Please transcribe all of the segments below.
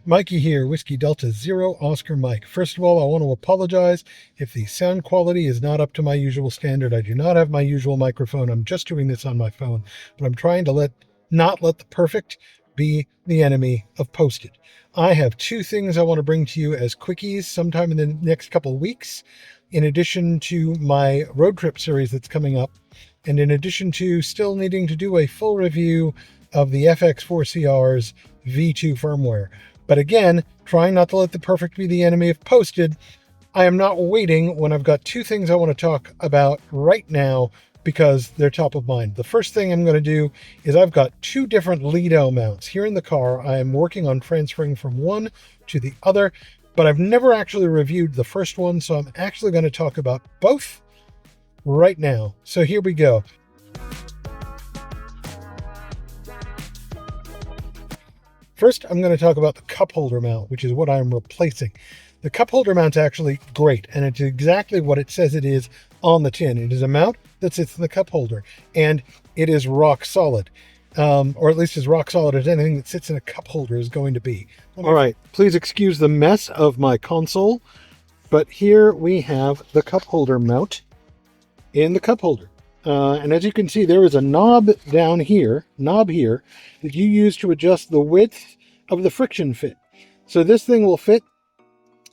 Mikey here, Whiskey Delta Zero Oscar Mike. First of all, I want to apologize if the sound quality is not up to my usual standard. I do not have my usual microphone. I'm just doing this on my phone, but I'm trying to not let the perfect be the enemy of posted. I have two things I want to bring to you as quickies sometime in the next couple of weeks, in addition to my road trip series that's coming up, and in addition to still needing to do a full review of the FX4CR's V2 firmware. But again, trying not to let the perfect be the enemy of posted, I am not waiting when I've got two things I want to talk about right now because they're top of mind. The first thing I'm going to do is I've got two different Lido mounts here in the car. I am working on transferring from one to the other, but I've never actually reviewed the first one, so I'm actually going to talk about both right now. So here we go. First, I'm going to talk about the cup holder mount, which is what I'm replacing. The cup holder mount's actually great, and it's exactly what it says it is on the tin. It is a mount that sits in the cup holder, and it is rock solid, or at least as rock solid as anything that sits in a cup holder is going to be. All right, please excuse the mess of my console, but here we have the cup holder mount in the cup holder. And as you can see, there is a knob here that you use to adjust the width of the friction fit. So this thing will fit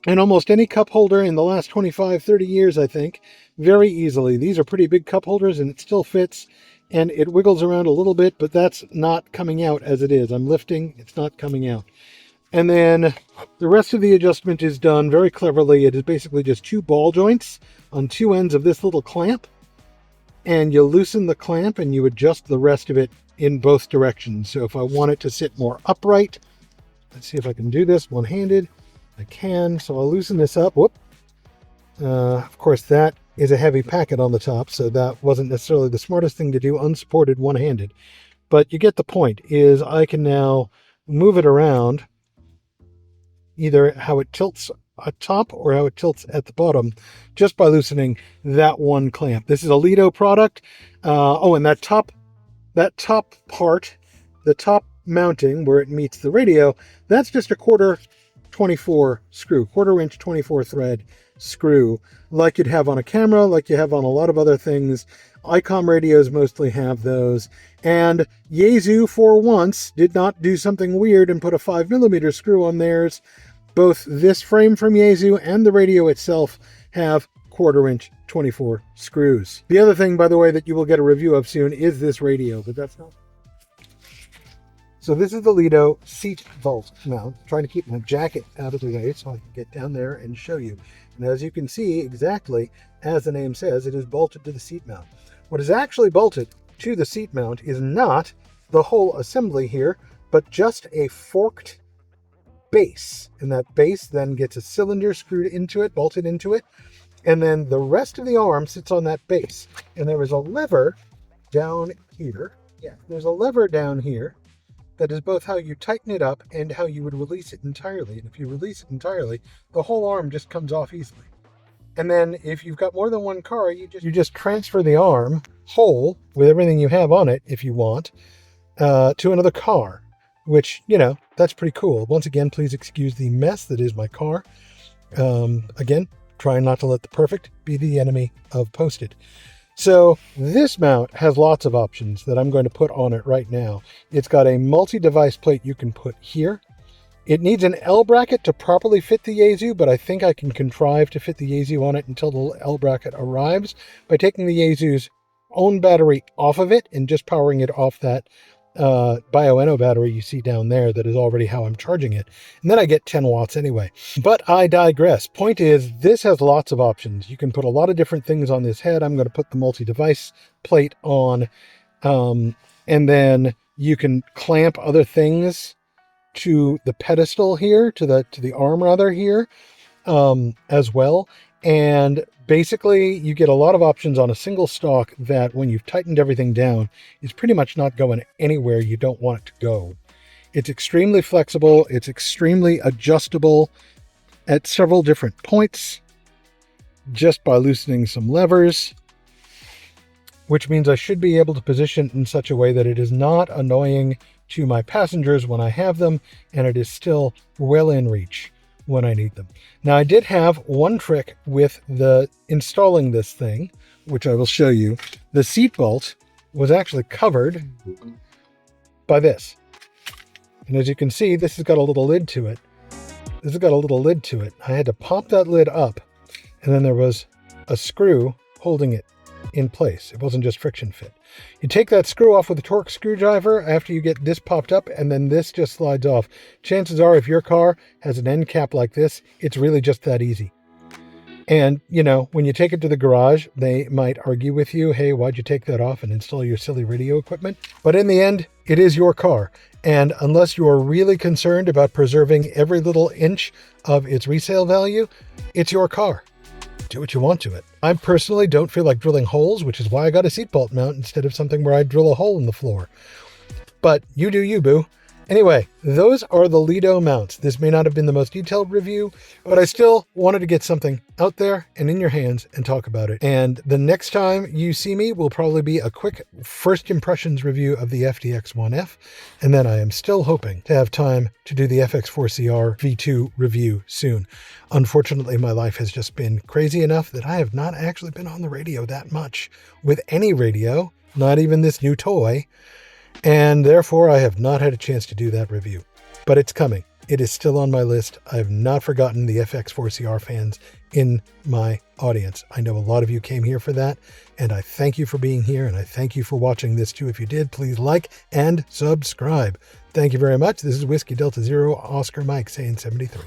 in almost any cup holder in the last 25, 30 years, I think, very easily. These are pretty big cup holders and it still fits, and it wiggles around a little bit, but that's not coming out as it is. I'm lifting, it's not coming out. And then the rest of the adjustment is done very cleverly. It is basically just two ball joints on two ends of this little clamp, and you loosen the clamp and you adjust the rest of it in both directions. So if I want it to sit more upright, let's see if I can do this one-handed. I can, so I'll loosen this up. Whoop. Of course, that is a heavy packet on the top, so that wasn't necessarily the smartest thing to do, unsupported one-handed. But you get the point, is I can now move it around, either how it tilts at top or how it tilts at the bottom, just by loosening that one clamp. This is a Lido product. And that top part, the top mounting where it meets the radio, that's just a quarter 24 screw, quarter-inch 24 thread screw, like you'd have on a camera, like you have on a lot of other things. ICOM radios mostly have those, and Yaesu for once did not do something weird and put a 5mm screw on theirs. Both this frame from Yaesu and the radio itself have quarter-inch 24 screws. The other thing, by the way, that you will get a review of soon is this radio, but that's not. So this is the Lido seat vault mount. I'm trying to keep my jacket out of the way so I can get down there and show you. And as you can see, exactly as the name says, it is bolted to the seat mount. What is actually bolted to the seat mount is not the whole assembly here, but just a forked base. And that base then gets a cylinder screwed into it, bolted into it. And then the rest of the arm sits on that base. And there is a lever down here. Yeah, there's a lever down here that is both how you tighten it up and how you would release it entirely. And if you release it entirely, the whole arm just comes off easily. And then if you've got more than one car, you just transfer the arm whole with everything you have on it, if you want, to another car, which, you know, that's pretty cool. Once again, please excuse the mess that is my car. Again, trying not to let the perfect be the enemy of posted. So this mount has lots of options that I'm going to put on it right now. It's got a multi-device plate you can put here. It needs an L bracket to properly fit the Yaesu, but I think I can contrive to fit the Yaesu on it until the L bracket arrives by taking the Yaesu's own battery off of it and just powering it off that Bioenno battery you see down there that is already how I'm charging it. And then I get 10 watts anyway. But I digress. Point is, this has lots of options. You can put a lot of different things on this head. I'm going to put the multi-device plate on, and then you can clamp other things to the pedestal here, to the arm rather here, as well. And basically you get a lot of options on a single stock that, when you've tightened everything down, is pretty much not going anywhere you don't want it to go. It's extremely flexible. It's extremely adjustable at several different points just by loosening some levers, which means I should be able to position it in such a way that it is not annoying to my passengers when I have them, and it is still well in reach when I need them. Now, I did have one trick with installing this thing, which I will show you. The seat bolt was actually covered by this. And as you can see, this has got a little lid to it. I had to pop that lid up, and then there was a screw holding it in place. It wasn't just friction fit. You take that screw off with a torque screwdriver after you get this popped up, and then this just slides off. Chances are, if your car has an end cap like this, it's really just that easy. And, you know, when you take it to the garage, they might argue with you, hey, why'd you take that off and install your silly radio equipment? But in the end, it is your car. And unless you are really concerned about preserving every little inch of its resale value, it's your car. Do what you want to it. I personally don't feel like drilling holes, which is why I got a seatbelt mount instead of something where I drill a hole in the floor. But you do you, boo. Anyway, those are the Lido mounts. This may not have been the most detailed review, but I still wanted to get something out there and in your hands and talk about it. And the next time you see me will probably be a quick first impressions review of the FTX-1F. And then I am still hoping to have time to do the FX4CR V2 review soon. Unfortunately, my life has just been crazy enough that I have not actually been on the radio that much with any radio, not even this new toy. And therefore, I have not had a chance to do that review. But it's coming. It is still on my list. I have not forgotten the FX4CR fans in my audience. I know a lot of you came here for that, and I thank you for being here, and I thank you for watching this too. If you did, please like and subscribe. Thank you very much. This is Whiskey Delta Zero Oscar Mike saying 73.